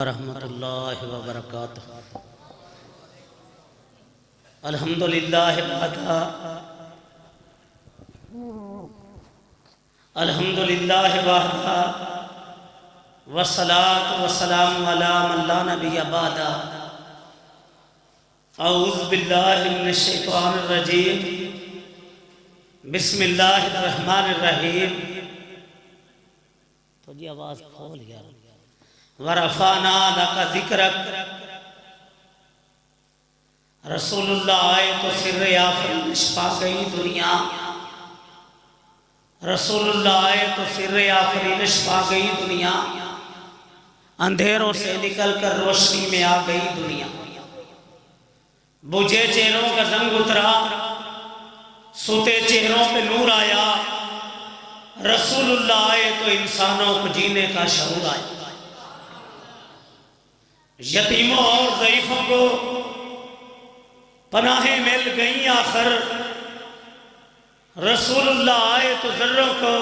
ورحمۃ اللہ وبرکاتہ۔ الحمدللہ وحدہ الحمدللہ وحدہ والصلاة والسلام علی من لا نبی بعدہ۔ اعوذ باللہ من الشیطان الرجیم، بسم اللہ الرحمن الرحیم۔ تو جی آواز کھول یار۔ ورفعنا لک ذکرک، رسول اللہ آئے تو سر آفرینش پا گئی دنیا، رسول اللہ آئے تو سر آفرینش پا گئی دنیا، اندھیروں سے نکل کر روشنی میں آ گئی دنیا، بجھے چہروں کا زنگ اترا، سوتے چہروں پہ نور آیا، رسول اللہ آئے تو انسانوں کو جینے کا شعور آیا، یتیموں اور ضعیفوں کو پناہیں مل گئیں آخر، رسول اللہ آئے تو ذروں کو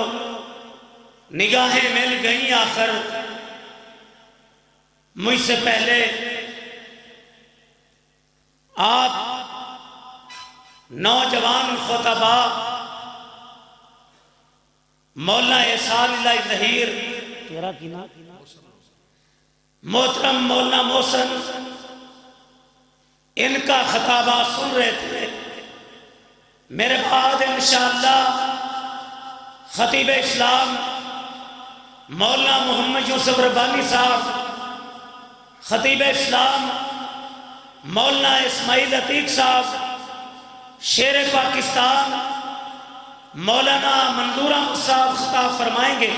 نگاہیں مل گئیں آخر۔ مجھ سے پہلے آپ نوجوان خطبہ مولانا احسان اللہ ظہیر تیرا کی نا محترم مولانا محسن ان کا خطابہ سن رہے تھے، میرے بعد انشاءاللہ خطیب اسلام مولانا محمد یوسف ربانی صاحب، خطیب اسلام مولانا اسماعیل عتیق صاحب شیر پاکستان مولانا منظور احمد صاحب خطاب فرمائیں گے،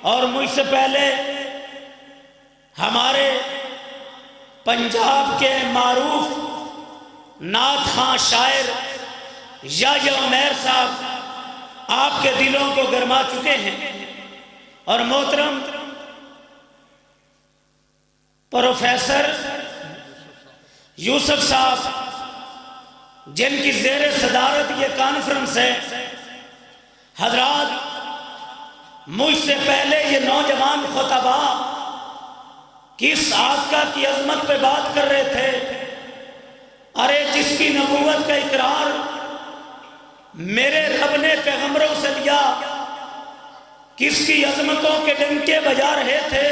اور مجھ سے پہلے ہمارے پنجاب کے معروف نعت خواں شاعر یحییٰ عمیر صاحب آپ کے دلوں کو گرما چکے ہیں، اور محترم پروفیسر یوسف صاحب جن کی زیر صدارت یہ کانفرنس ہے، حضرات مجھ سے پہلے یہ نوجوان خطبہ کس آقا کی عظمت پہ بات کر رہے تھے، ارے جس کی نبوت کا اقرار میرے رب نے پیغمبروں سے لیا، کس کی عظمتوں کے ڈنکے بجا رہے تھے،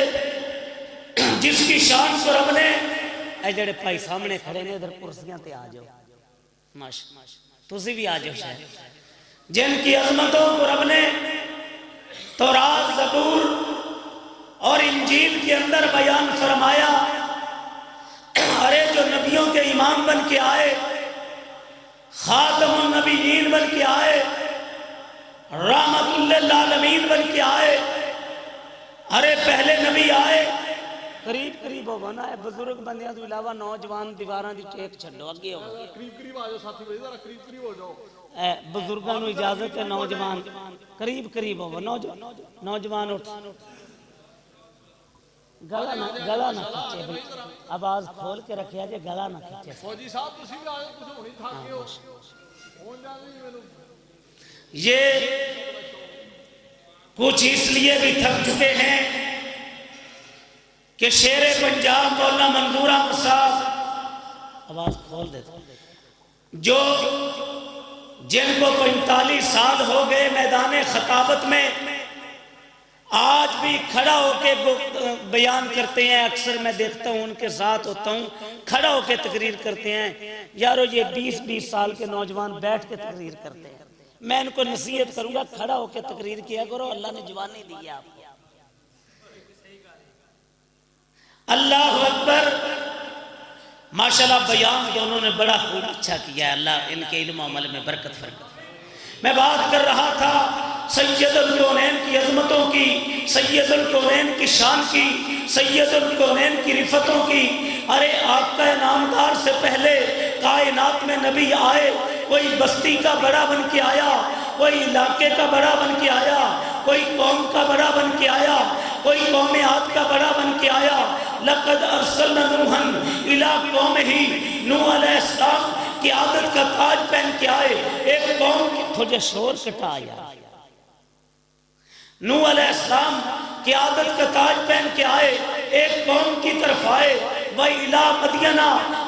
جس کی شان کو رب نے اے جڑے بھائی سامنے کھڑے نے ادھر کرسیاں تے آ جاؤ، ماشاءاللہ تسی بھی آ جاؤ شاید، جن کی عظمتوں کو رب نے تورات زبور اور انجیل کے اندر بیان فرمایا، ارے جو نبیوں کے امام بن کے آئے، خاتم النبیین بن کے آئے، رحمت للعالمین بن کے آئے، ارے پہلے نبی آئے، قریب ہو گنا ہے بزرگ بندیاں تو علاوہ نوجوان دیواراں دی ٹیک چھڈو اگے ہو، قریب آ جاؤ ساتھی بھائی، ذرا قریب ہو جاؤ، بزرگاں نو اجازت ہے، نوجوان قریب ہو، نوجوان اٹھ، گلا نہ کھچے بھائی، آواز کھول کے رکھیا جے، گلا نہ کھچے فوجی صاحب تسی بھی آئے کچھ ہونی تھاکے ہو ہون جانے میں یہ کچھ اس لیے بھی تھک چکے ہیں کہ شیر پنجاب مولانا منظور احمد صاحب آواز کھول دیتا جو جن کو 45 سال ہو گئے میدان خطابت میں، آج بھی کھڑا ہو کے بیان کرتے ہیں، اکثر میں دیکھتا ہوں ان کے ساتھ ہوتا ہوں، کھڑا ہو کے تقریر کرتے ہیں، یارو یہ 20 سال کے نوجوان بیٹھ کے تقریر کرتے ہیں، میں ان کو نصیحت کروں گا کھڑا ہو کے تقریر کیا کرو، اللہ نے جوانی دی ہے آپ کو۔ اللہ اکبر، ماشاءاللہ بیان دونوں نے بڑا خوب اچھا کیا ہے، اللہ ان کے علم و عمل میں برکت فرمائے۔ میں بات کر رہا تھا سید الکونین کی عظمتوں کی، سید الکونین کی شان کی، سید الکونین کی رفتوں کی، ارے آقا نامدار سے پہلے کائنات میں نبی آئے، کوئی بستی کا بڑا بن کے آیا، کوئی علاقے کا بڑا بن کے آیا، کوئی قوم کا بڑا بن کے آیا، کوئی قوم عاد کا بڑا بن کے آیا، لقد ارسلنا نوحا الی قومہ، نوح علیہ السلام کی عادت کا تاج پہن کے آئے، ایک قوم کی تھوڑے شور کٹا آیا، نوح علیہ السلام کی عادت کا تاج پہن کے آئے، ایک قوم کی طرف آئے وَإِلَىٰ مَدْيَنَ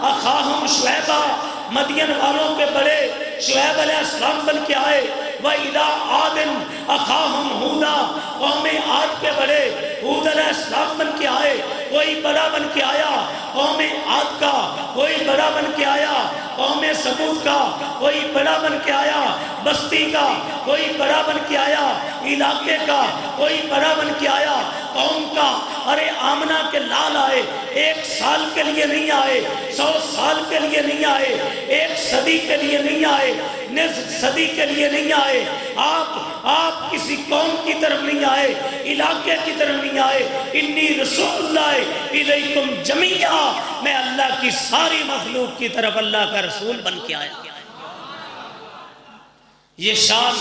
أَخَاهُمْ شُعَيْبًا مدین والوں کے بڑے شعیب علیہ السلام بن کے آئے وَإِلَىٰ عَادٍ أَخَاهُمْ هُودًا قوم عاد کے بڑے ہود علیہ السلام بن کے آئے کوئی بڑا بن کے آیا قوم عاد کا کوئی بڑا بن کے آیا قوم سمود کا کوئی بڑا بن کے آیا بستی کا کوئی بڑا بن کے آیا علاقے کا کوئی بڑا بن کے آیا قوم کا ارے آمنہ کے لال آئے 1 سال کے لیے نہیں آئے 100 سال کے لیے نہیں آئے 1 صدی کے لیے نہیں آئے نصف صدی کے لیے نہیں آئے آپ کسی قوم کی طرف نہیں آئے علاقے کی طرف نہیں آئے انی رسول اللہ الیکم جمیعا میں اللہ کی ساری مخلوق کی طرف اللہ کا رسول بن کے آیا یہ شان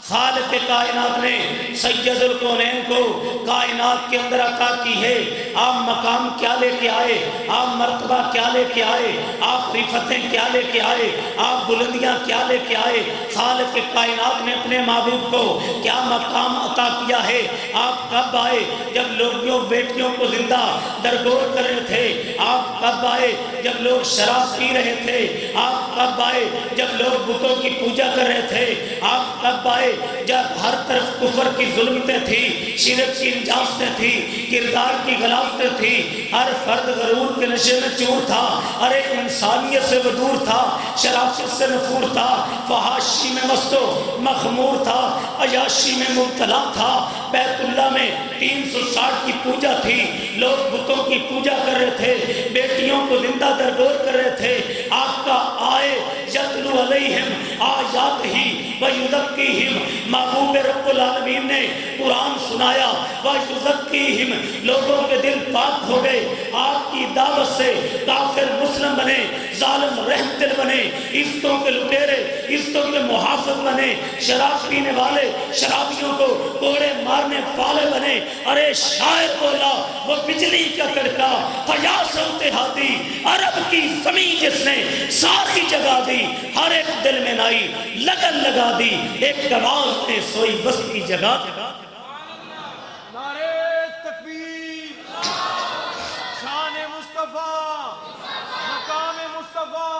خالق کائنات نے سید الکونین کو کائنات کے اندر عطا کی ہے آپ مقام کیا لے کے آئے آپ مرتبہ کیا لے کے آئے آپ رفتیں کیا لے کے آئے آپ بلندیاں کیا لے کے آئے خالق کائنات نے اپنے محبوب کو کیا مقام عطا کیا ہے آپ کب آئے جب لوگوں بیٹیوں کو زندہ درگور کر رہے تھے آپ کب آئے جب لوگ شراب پی رہے تھے آپ کب آئے جب لوگ بتوں کی پوجا کر رہے تھے آپ کب آئے جب ہر طرف کفر کی ظلمتیں تھی شرک کی نجاستیں تھی کردار کی غلافتیں تھی ہر فرد غرور کے نشے میں چور تھا ارے انسانیت سے وہ دور تھا شرافت سے نفور تھا فحاشی میں مست و مخمور تھا عیاشی میں مبتلا تھا بیت اللہ میں 360 کی پوجا تھی لوگ بتوں کی پوجا کر رہے تھے بیٹیوں کو زندہ درگور کر رہے تھے آپ کا آئے یتلو علیہم آیات ہی وَيُزَكِّيهِمْ محبوب رب العالمین نے قرآن سنایا وَيُزَكِّيهِمْ لوگوں کے دل پاک ہو گئے آپ کی دعوت سے کافر مسلم بنے ظالم رحم دل بنے عزتوں کے لٹیرے عزتوں کے محافظ بنے شراب پینے والے شرابیوں کو کوڑے مارنے والے بنے ارے شاعر بولا وہ بجلی کا کڑکا فیا صوت ہادی عرب کی زمین جس نے ساری جگہ دی ہر ایک دل میں نائی لگن لگا دی ایک آواز نے سوئی بستی جگہ نعرہ تکبیر شان مصطفیٰ مقام مصطفیٰ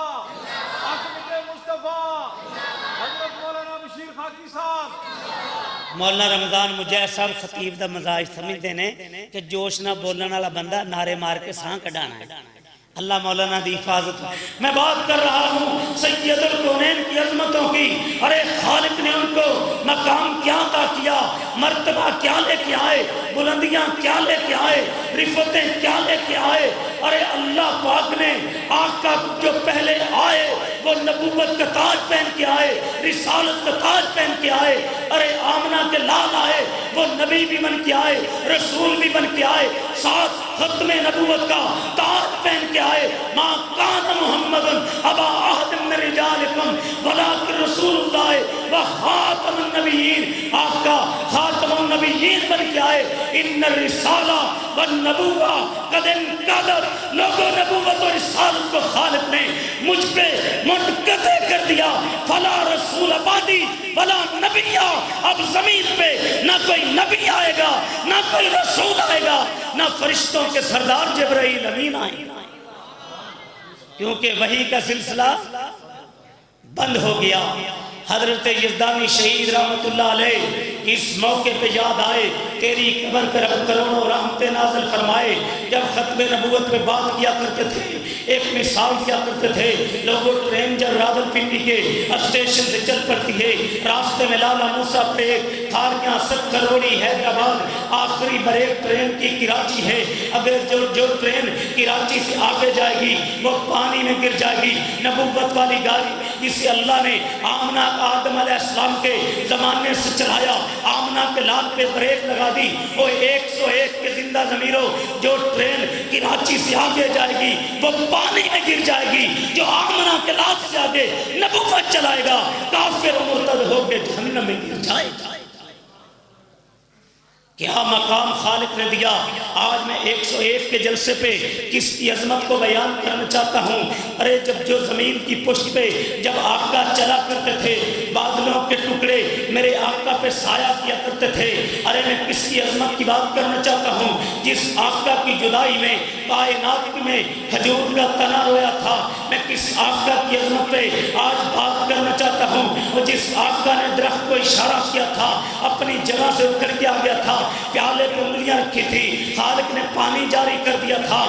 عظمت مصطفیٰ حضرت مولانا بشیر خاکی صاحب مولانا رمضان مجھے صاحب خطیب دا مزاج سمجھ دینے کہ جوش نہ بولنے والا بندہ نعرے مار کے سان کڈانا ہے اللہ مولانا دی حفاظت میں بات کر رہا ہوں سید الکونین کی عظمتوں کی ارے خالق نے ان کو مقام کیا عطا کیا مرتبہ کیا لے کے آئے بلندیاں کیا لے کے آئے رفتیں کیا لے کے آئے ارے اللہ پاک نے آقا جو پہلے آئے وہ نبوت کا تاج پہن کے آئے رسالت کا تاج پہن کے آئے ارے آمنہ کے لال آئے وہ نبی بھی بن کے آئے رسول بھی بن کے آئے ساتھ ختم نبوت کا تاج پہن کے آئے ما کان محمد ابا احد من رجالکم ولکن رسول اللہ و خاتم النبیین آپ کا خاتم النبیین بن کے آئے ان الرسالہ والنبوہ قد انقضت لوگوں نبوت و رسالت کو خالق نے مجھ پہ منقطع کر دیا فلا رسول بعدی ولا نبی اب زمین پہ نہ کوئی نبی آئے گا نہ کوئی رسول آئے گا نہ فرشتوں کے سردار جبرائیل امین آئیں گے کیونکہ وحی کا سلسلہ بند ہو گیا حضرت یزدانی شہید رحمت اللہ علیہ اس موقع پہ یاد آئے تیری قبر پر کروڑوں رحمت نازل فرمائے جب ختم نبوت پہ بات کیا کرتے تھے ایک مثال کیا کرتے تھے لوگوں ٹرین جب راول پنڈی کے اسٹیشن سے چل پڑتی ہے راستے میں لالا موسیٰ پہ تھاریاں 70 کروڑی حیدرآباد آخری بریک ٹرین کی کراچی ہے اگر جو ٹرین کراچی سے آگے جائے گی وہ پانی میں گر جائے گی نبوت والی گاڑی جسے اللہ نے آمنہ آدم علیہ السلام کے زمانے سے چلایا آمنہ کے لال پہ بریک لگا دی وہ 101 کے زندہ ضمیروں جو ٹرین کراچی سے آگے جائے گی وہ پانی میں گر جائے گی جو آمنہ کے لال سے آگے نبوت چلائے گا کافر و مرتد ہو کے جہنم میں گر جائے گا کیا مقام خالق نے دیا۔ آج میں 101 کے جلسے پہ کس کی عظمت کو بیان کرنا چاہتا ہوں۔ ارے جب جو زمین کی پشت پہ جب آقا چلا کرتے تھے، بادلوں کے ٹکڑے میرے آقا پہ سایہ کیا کرتے تھے۔ ارے میں کس کی عظمت کی بات کرنا چاہتا ہوں جس آقا کی جدائی میں کائنات میں کھجور کا تنا رویا تھا۔ میں کس آقا کی عظمت پہ آج بات کرنا چاہتا ہوں اور جس آقا نے درخت کو اشارہ کیا تھا، اپنی جگہ سے اٹھ کر کے آ گیا تھا، پیالے پہ انگلیاں رکھی تھی، خالق نے پانی جاری کر دیا تھا،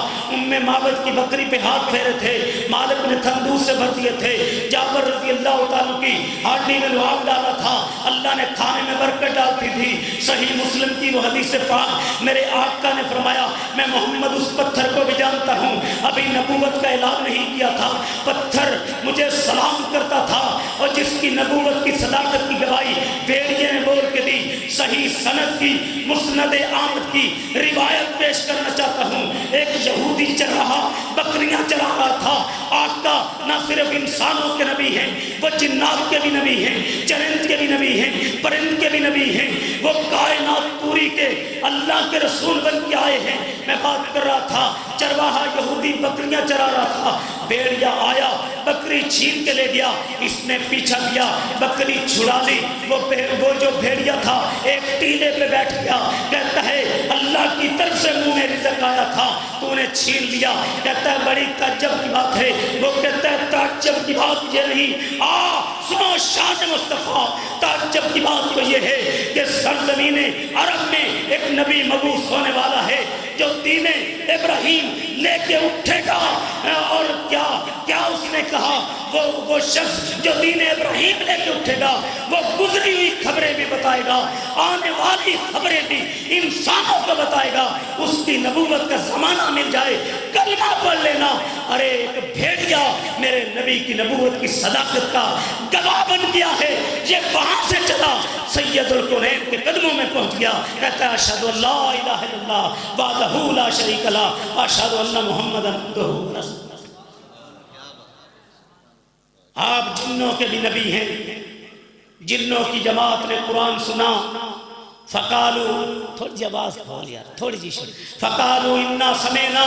معبد کی بکری پہ ہاتھ پھیرے تھے، مالک نے تندور سے بھر دیے تھے، جابر رضی اللہ تعالیٰ کی ہڈی میں لعاب ڈالا تھا، اللہ نے کھانے میں برکت ڈالتی تھی۔ صحیح مسلم کی وہ حدیث پاک میرے آقا نے فرمایا، میں محمد اس پتھر کو بھی جانتا ہوں، ابھی نبوت کا اعلان نہیں کیا تھا، پتھر مجھے سلام کرتا تھا، اور جس کی نبوت کی صداقت کی گواہی بھیڑیے نے بول کے دی۔ صحیح سند کی مسند احمد کی روایت پیش کرنا چاہتا ہوں۔ ایک یہودی چرواہا بکریاں چرا رہا تھا۔ آقا نہ صرف انسانوں کے نبی ہیں، وہ جنات کے بھی نبی ہیں، چرند کے بھی نبی ہیں، پرند کے بھی نبی ہیں، وہ کائنات پوری کے اللہ کے رسول بن کے آئے ہیں۔ میں بات کر رہا تھا، چرواہا یہودی بکریاں چرا رہا تھا، بھیڑیا آیا، بکری چھین کے لے گیا، اس نے پیچھا کیا، بکری چھڑا لی، وہ جو بھیڑیا تھا ایک ٹیلے پہ بیٹھ گیا، کہتا ہے اللہ کی طرف سے منہ میں رزق آیا تھا، تو نے چھین لیا۔ کہتا ہے بڑی تعجب کی بات ہے، وہ کہتا ہے تعجب کی بات یہ نہیں، سنو شان مصطفیٰ، تعجب کی بات تو یہ ہے کہ سرزمین عرب میں ایک نبی مبعوث ہونے والا ہے جو دین ابراہیم لے کے اٹھے گا، اور کیا اس نے کہا، وہ شخص جو دین ابراہیم لے کے اٹھے گا وہ گزری ہوئی خبریں بھی بتائے گا، آنے والی خبریں بھی انسانوں کو بتائے گا، اس کی نبوت کا زمانہ مل جائے کلمہ پڑھ لینا۔ ارے ایک بھیڑیا میرے نبی کی نبوت کی صداقت کا گواہ بن گیا ہے، یہ وہاں سے چلا سید الکونین کے قدموں میں پہنچ گیا، کہتا ہے اشہد ان لا الہ الا اللہ وحدہ لا شریک لہ اشہد ان محمد عبدہ ورسولہ۔ آپ جنوں کے بھی نبی ہیں، جنوں کی جماعت نے قرآن سنا، فقالو، تھوڑی جی آواز کھول یار، تھوڑی جی شروع، فقالو انا سمینا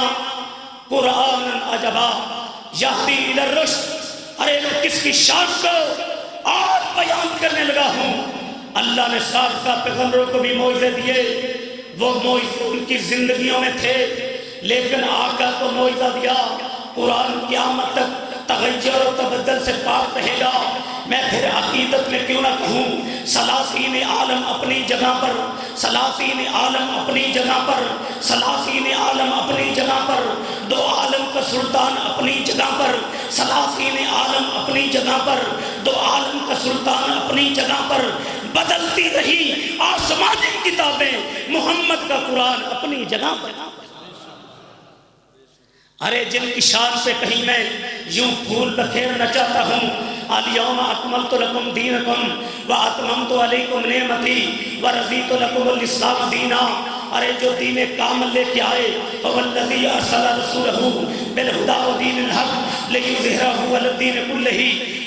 قرآن عجبا یہدی الی الرشد۔ ارے میں کس کی شان کو آج بیان کرنے لگا ہوں۔ اللہ نے سابقہ پیغمبروں کو بھی معجزے دیے، وہ معجزے ان کی زندگیوں میں تھے، لیکن آقا کو معجزہ دیا، قرآن قیامت تک تغیر و تبدل سے پاک رہے گا۔ میں پھر عقیدت میں کیوں نہ کہوں، سلاسین عالم اپنی جگہ پر، سلاسین عالم اپنی جگہ پر، سلاسین عالم اپنی جگہ پر، دو عالم کا سلطان اپنی جگہ پر، سلاسین عالم اپنی جگہ پر، دو عالم کا سلطان اپنی جگہ پر، بدلتی رہی آسمانی کتابیں، محمد کا قرآن اپنی جگہ پر۔ ارے جن کی شان پہ کہیں میں یوں پھول بکھیرنا چاہتا ہوں، الیوم اکملت لکم دینکم واتممت علیکم نعمتی ورضیت لکم الاسلام دینا۔ ارے جو دین کامل لے کے آئے، فوالذی ارسل رسولہ بالہدی ودین الحق لیظہرہ علی الدین کلہ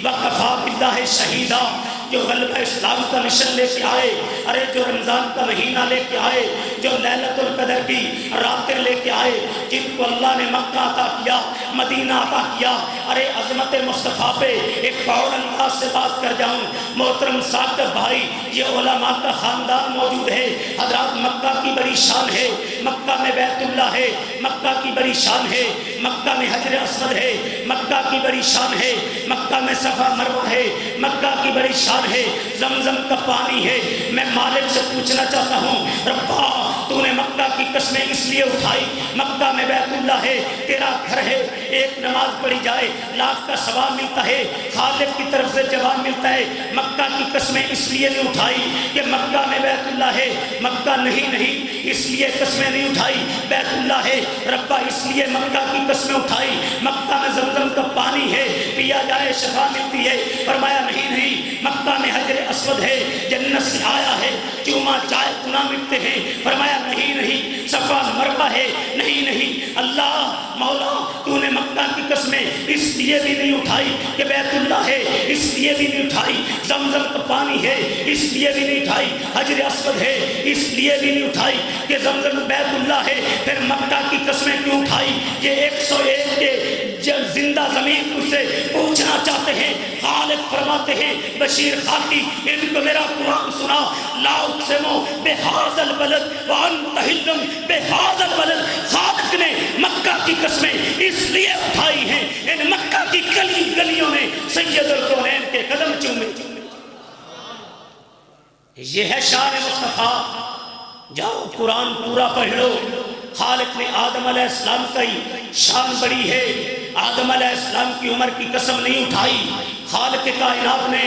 وکفی باللہ شہیدا۔ جو غلبہ اسلام کا مشن لے کے آئے، ارے جو رمضان کا مہینہ لے کے آئے، جو لیلۃ القدر کی راتیں لے کے آئے، جن کو اللہ نے مکہ عطا کیا، مدینہ عطا کیا۔ ارے عظمت مصطفیٰ پہ ایک فوراً انداز سے بات کر جاؤں، محترم ثاقب بھائی، یہ علماء کا خاندان موجود ہے، حضرات مکہ کی بڑی شان ہے، مکہ میں بیت اللہ ہے، مکہ کی بڑی شان ہے، مکہ میں حجر اسود ہے، مکہ کی بڑی شان ہے، مکہ میں صفا مروہ ہے، مکہ کی بڑی شان ہے، زمزم کا پانی ہے۔ میں مالک سے پوچھنا چاہتا ہوں، ربا تو نے مکہ کی قسمیں اس لیے اٹھائی، مکہ میں بیت اللہ ہے، تیرا گھر ہے، ایک نماز پڑھی جائے لاکھ کا ثواب ملتا ہے، خالق کی طرف سے جواب ملتا ہے۔ مکہ کی قسمیں اس لیے نہیں اٹھائی کہ مکہ میں بیت اللہ ہے، مکہ نہیں اس لیے قسمیں نہیں اٹھائی، بیت اللہ ہے، ربا اس لیے مکہ کی قسمیں اٹھائی، مکہ میں زمزم کا پانی ہے، پیا جائے شفا ملتی ہے۔ فرمایا نہیں، مکہ میں حجر اسود ہے، جنت سے آیا ہے، چوما چائے گناہ مٹتے ہیں۔ فرمایا نہیں نہیں صفا مروا ہے، نہیں نہیں اللہ مولا تو نے مکہ کی قسمیں اس لیے بھی نہیں اٹھائی کہ بیت اللہ ہے، اس لیے بھی نہیں اٹھائی زمزم کا پانی ہے، اس لیے بھی نہیں اٹھائی حجر اسود ہے، اس لیے بھی نہیں اٹھائی کہ زمزم بیت اللہ ہے، پھر مکہ کی قسمیں کیوں اٹھائی؟ یہ 101 کے زندہ زمین سے پوچھنا چاہتے ہیں۔ خالق فرماتے ہیں بشیر خاکی ان کو میرا قرآن سنا، لا اقسمو بہذا البلد وانت حل بہذا البلد۔ خالق نے مکہ کی قسمیں اس لیے اٹھائی ہیں، ان مکہ کی گلیوں میں سید الکونین کے قدم چومے۔ یہ ہے شان مصطفیٰ۔ جاؤ قرآن پورا پڑھ لو۔ خالق نے آدم علیہ السلام کا ہی شان بڑی ہے، آدم علیہ السلام کی عمر کی قسم نہیں اٹھائی۔ خالق کائنات نے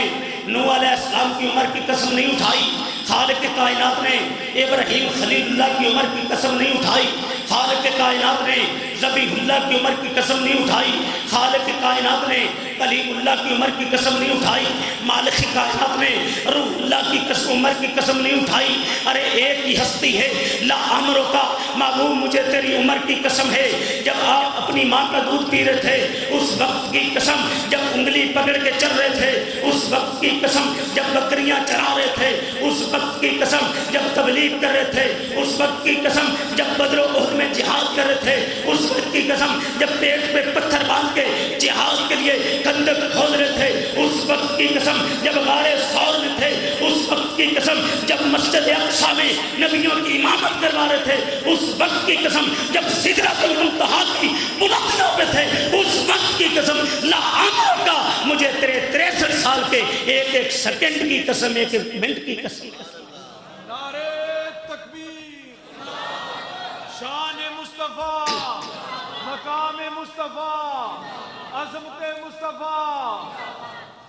نوح علیہ السلام کی عمر کی قسم نہیں اٹھائی۔ خالق کائنات نے ابراہیم خلیل اللہ کی عمر کی قسم نہیں اٹھائی۔ خالق کائنات نے ذبیح اللہ کی عمر کی قسم نہیں اٹھائی۔ خالق کائنات نے کلیم اللہ کی عمر کی قسم نہیں اٹھائی۔ مالک کائنات نے روح اللہ کی عمر کی قسم نہیں اٹھائی۔ ارے ایک ہی ہستی ہے، لا امرو کا محبوب مجھے تیری عمر کی قسم ہے، جب آپ اپنی ماں کا دودھ پی رہے تھے اس وقت کی قسم، جب انگلی پکڑ کے چل رہے تھے اس وقت کی قسم، جب بکریاں چرا رہے تھے اس وقت کی قسم، جب تبلیغ کر رہے تھے اس وقت کی قسم، جب بدر و احد میں جہاد کر رہے تھے اس وقت کی قسم، جب پیٹ پہ پتھر باندھ کے جہاد کے لیے خندق کھود رہے تھے اس وقت کی قسم، جب غار ثور میں تھے اس وقت کی قسم، جب مسجد اقصی میں نبیوں کی امامت کروا رہے تھے اس وقت کی قسم، جب سدرۃ المنتہا کی بلندیوں پہ تھے اس وقت کی قسم، لا امر کا مجھے تیرے 63 سال کے ایک ایک سیکنڈ کی قسم، ایک ایک منٹ کی قسم۔ نعرہ تکبیر، شان مصطفیٰ، مقام مصطفیٰ، عظمت مصطفیٰ،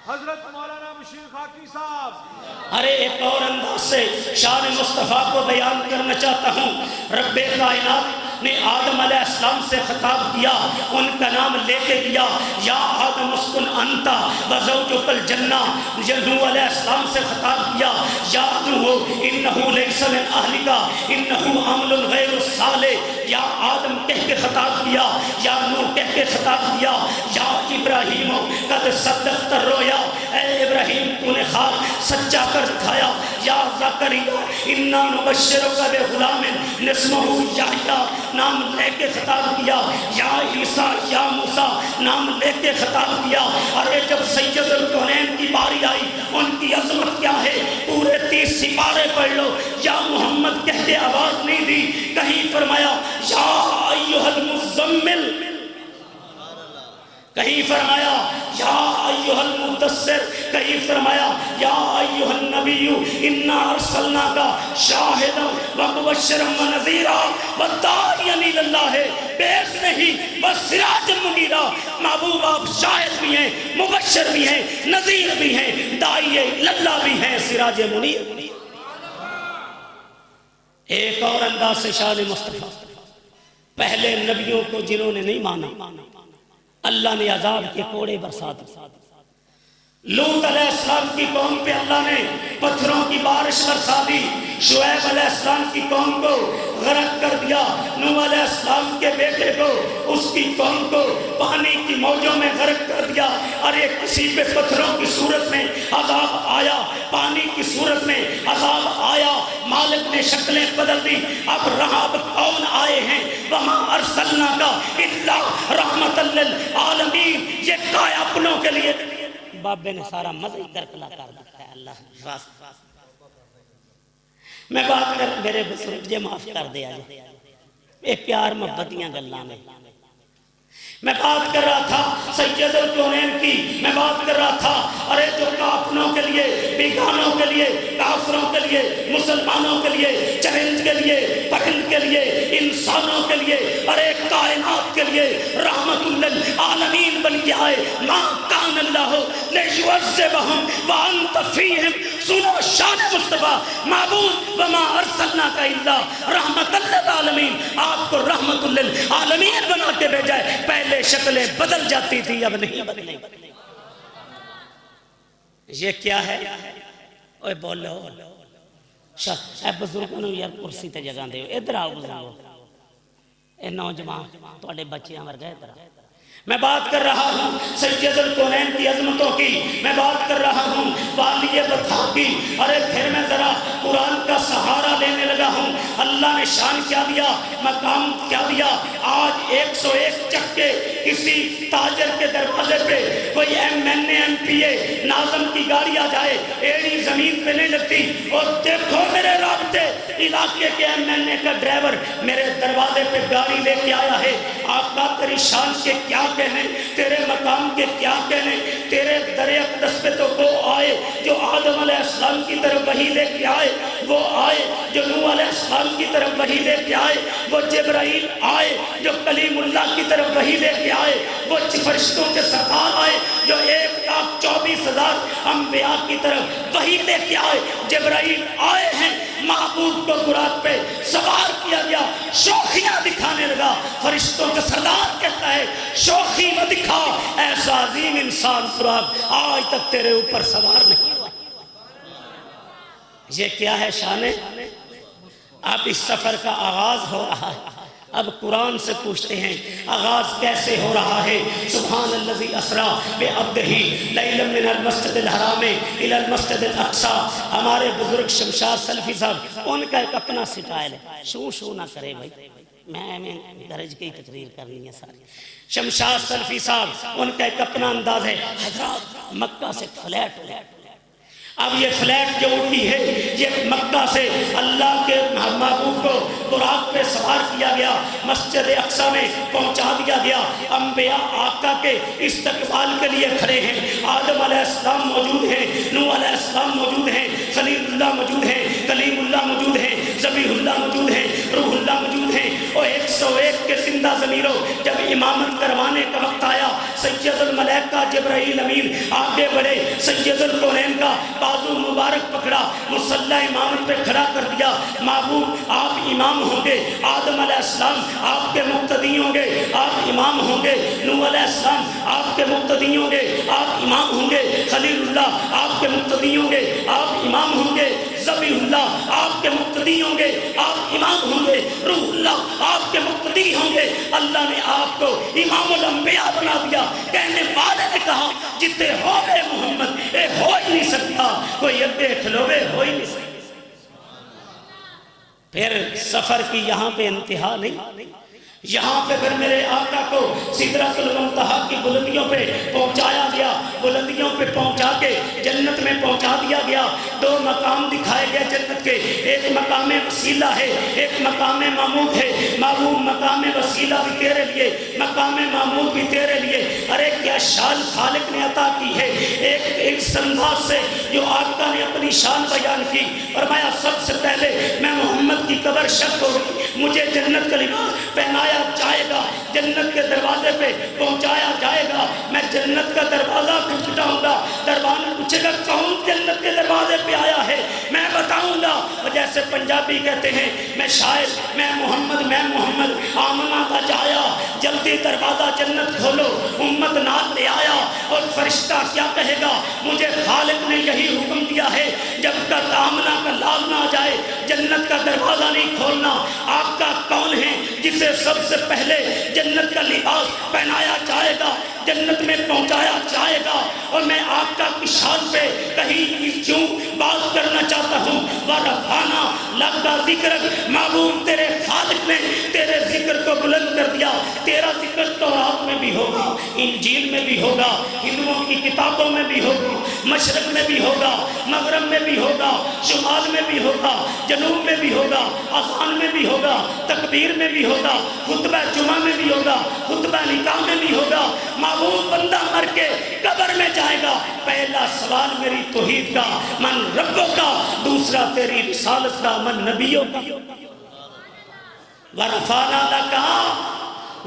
حضرت مولانا بشیر خاکی صاحب۔ ارے ایک اور انداز سے شان مصطفیٰ کو بیان کرنا چاہتا ہوں۔ رب کائنات نے آدم علیہ السلام سے خطاب کیا، ان کا نام لے کے کیا، یا آدم اسکن انتا وزوجک الجنہ۔ نوح علیہ السلام سے خطاب کیا، یا نوح انہو لیس من اہلک انہو عمل غیر صالح۔ یا آدم کہہ کے خطاب کیا، یا نوح کہہ کے خطاب کیا، یا ابراہیم قد صدقت الرؤیا، اے ابراہیم تو نے خواب سچا کر دکھایا۔ یا زکریا انا نبشرک بغلام اسمہ یحییٰ، نام لے کے خطاب کیا۔ یا عیسیٰ یا موسیٰ، نام لے کے خطاب کیا۔ ارے جب سید الکونین کی باری آئی ان کی عظمت کیا ہے پورے 30 سپارے پڑھ لو۔ یا محمد کہہ کے آواز نہیں دی، کہیں فرمایا یا ایھا المزمل، کہیں فرمایا یا ایھا المدثر، کہیں فرمایا یا ایھا النبی انا ارسلناک شاہدا ومبشرا ونذیرا وداعیا الی اللہ، بیس نہیں بس سراجا منیرا۔ محبوب آپ شاہد بھی ہیں، مبشر بھی ہیں، نذیر بھی ہیں، داعی اللہ بھی ہیں، سراج منیر۔ ایک اور انداز سے شان مصطفیٰ، پہلے نبیوں کو جنہوں نے نہیں مانا اللہ نے عذاب کے کوڑے برسا دیے۔ لوط علیہ السلام کی قوم پہ اللہ نے پتھروں کی بارش برسا دی، شعیب علیہ السلام کی قوم کو غرق کر دیا، نوح علیہ السلام کے بیٹے کو اس کی قوم کو پانی کی موجوں میں غرق کر دیا۔ ارے کسی پہ پتھروں کی صورت میں عذاب آیا، پانی کی صورت میں عذاب آیا، مالک نے شکلیں بدل دی۔ اب رہاب کون آئے ہیں؟ وہاں ارسلنا کا الا رحمت للعالمین، یہ کایا اپنوں کے لیے۔ بابے نے سارا مزہ ہی کرکلا کر دیا ہے۔ اللہ میں بات کر میرے بزرگ جے معاف کر دیا جائے، اے پیار محبتیاں گلاں میں میں بات کر رہا تھا سید الکونین کی، میں بات کر رہا تھا ارے جو اپنوں کے لیے، بیگانوں کے لیے، کافروں کے لیے، مسلمانوں کے لیے، چرند کے لیے، پرند کے لیے، انسانوں کے لیے، ارے کائنات کے لیے رحمت للعالمین بن کے آئے۔ ما کان اللہ لیعذبہم وانت فیہم، سنو شان مصطفیٰ، معبود وما ارسلناک الا رحمت للعالمین، آپ کو رحمت للعالمین بنا کے بھیجا ہے۔ پہلے شکلیں بدل جاتی تھی، اب نہیں بدلیں۔ یہ کیا ہے؟ اوے بولو، اے بزرگوں نے یار کرسی تے جگہ دے ادھر آؤ بزرگو اے نوجوان تواڈے بچیاں ورگے ادھر میں بات کر رہا ہوں سید الکونین کی عظمتوں کی میں بات کر رہا ہوں والی بطحا کی ارے پھر میں ذرا قرآن کا سہارا لینے لگا ہوں اللہ نے شان کیا دیا مقام کیا دیا آج 101 چکے کسی تاجر کے دروازے پہ کوئی MNA ناظم کی گاڑی آ جائے ایڑی زمین پہ نہیں لگتی اور دیکھو میرے رابطے علاقے کے MNA کا ڈرائیور میرے دروازے پہ گاڑی لے کے آیا ہے آقا تیری شان کے کیا کہنے تیرے مقام کے کیا کہنے تیرے در اقدس پہ تو وہ آئے جو آدم علیہ السلام کی طرف وحی لے کے آئے وہ آئے جو نوح علیہ السلام کی طرف وحی لے کے آئے وہ جبرائیل آئے جو کلیم اللہ کی طرف وحی لے کے آئے وہ فرشتوں کے سردار آئے جو 1,24,000 انبیاء کی طرف وحی لے کے آئے جبرائیل آئے ہیں محبوب کو براق پہ سوار کیا گیا شوخیاں دکھانے لگا فرشتوں کا سردار کہتا ہے شوخی نہ دکھا ایسا عظیم انسان براق آج تک تیرے اوپر سوار نہیں ہوا یہ کیا ہے شان اب اس سفر کا آغاز ہو رہا ہے اب قرآن سے پوچھتے ہیں آغاز کیسے ہو رہا ہے سبحان الذی اسرا بعبدہ لیلا من المسجد الحرام الی المسجد الاقصی ہمارے بزرگ شمشاد سلفی صاحب ان کا ایک اپنا سٹائل ہے شو نہ کرے بھائی میں درج کی تقریر کرنی ہے ساری شمشاد سلفی صاحب ان کا ایک اپنا انداز ہے حضرات مکہ سے فلیٹ اب یہ فلیٹ جو اٹھی ہے یہ مکہ سے اللہ کے محبوب کو براق پہ سوار کیا گیا مسجد اقصی میں پہنچا دیا گیا انبیاء آقا کے استقبال کے لیے کھڑے ہیں آدم علیہ السلام موجود ہیں نوح علیہ السلام موجود ہیں خلیل اللہ موجود ہیں کلیم اللہ موجود ہیں ذبیح اللہ موجود ہیں روح اللہ موجود ہیں اور 101 کے زندہ ضمیروں جب امامت کروانے کا وقت آیا سید الملائکہ جبرائیل امین آگے بڑھے سید الکونین کا بازو مبارک پکڑا مصلی امامت پہ کھڑا کر دیا محبوب آپ امام ہوں گے آدم علیہ السلام آپ کے مقتدی ہوں گے آپ امام ہوں گے نوح علیہ السلام آپ کے مقتدی ہوں گے آپ امام ہوں گے خلیل اللہ آپ کے مقتدی ہوں گے آپ امام ہوں گے ذبیح اللہ آپ کے مقتدی ہوں گے آپ امام ہوں گے روح اللہ آپ کے مقتدی ہوں گے اللہ نے آپ کو امام الانبیاء بنا دیا کہنے والے نے کہا جتے ہوئے محمد اے ہو ہی نہیں سکتا کوئی ادے کھلوے ہو ہی نہیں سکتا پھر سفر کی یہاں پہ انتہا نہیں یہاں پہ پھر میرے آقا کو سدرۃ المنتہا کی بلندیوں پہ پہنچایا گیا بلندیوں پہ پہنچا کے جنت میں پہنچا دیا گیا 2 مقام دکھائے گئے جنت کے ایک مقام وسیلہ ہے ایک مقام محمود ہے محبوب مقام وسیلہ بھی تیرے لیے مقام محمود بھی تیرے لیے ارے کیا شان خالق نے عطا کی ہے ایک انداز سے جو آقا نے اپنی شان بیان کی فرمایا سب سے پہلے میں محمد کی قبر شک ہوگی مجھے جنت کا لباس پہنایا جائے گا جنت کے دروازے پہ پہنچایا جائے گا میں جنت کا دروازہ کھٹکھٹاؤں گا دروازہ پوچھے گا کون جنت کے دروازے پہ آیا ہے میں بتاؤں گا جیسے پنجابی کہتے ہیں میں شاعر میں محمد آمنہ کا جایا جلدی دروازہ جنت کھولو امت نال لے آیا اور فرشتہ کیا کہے گا مجھے خالق نے یہی حکم دیا ہے جب تک آمنہ کا لال نہ آ جائے جنت کا دروازہ نہیں کھولنا آپ کا کون ہے جسے سب سے پہلے جنت کا لباس پہنایا جائے گا جنت میں پہنچایا جائے گا اور میں آپ کا شان پہ کہیں کیوں بات کرنا چاہتا ہوں وَرَفَعْنَا لَكَ ذِكْرَكَ محبوب تیرے خالق نے تیرے ذکر کو بلند کر دیا تیرا ذکر تورات میں بھی ہوگا انجیل میں بھی ہوگا ہندوؤں کی کتابوں میں بھی ہوگا مشرق میں بھی ہوگا مغرب میں بھی ہوگا شمال میں بھی ہوگا جنوب میں بھی ہوگا آسان میں بھی ہوگا تکبیر میں بھی ہوگا خطبہ جمعہ میں بھی ہوگا خطبہ نکاح میں بھی ہوگا محبوب بندہ مر کے قبر میں جائے گا پہلا سوال میری توحید کا من ربوں کا دوسرا تیری رسالت کا من نبیوں کا ورفعنا لک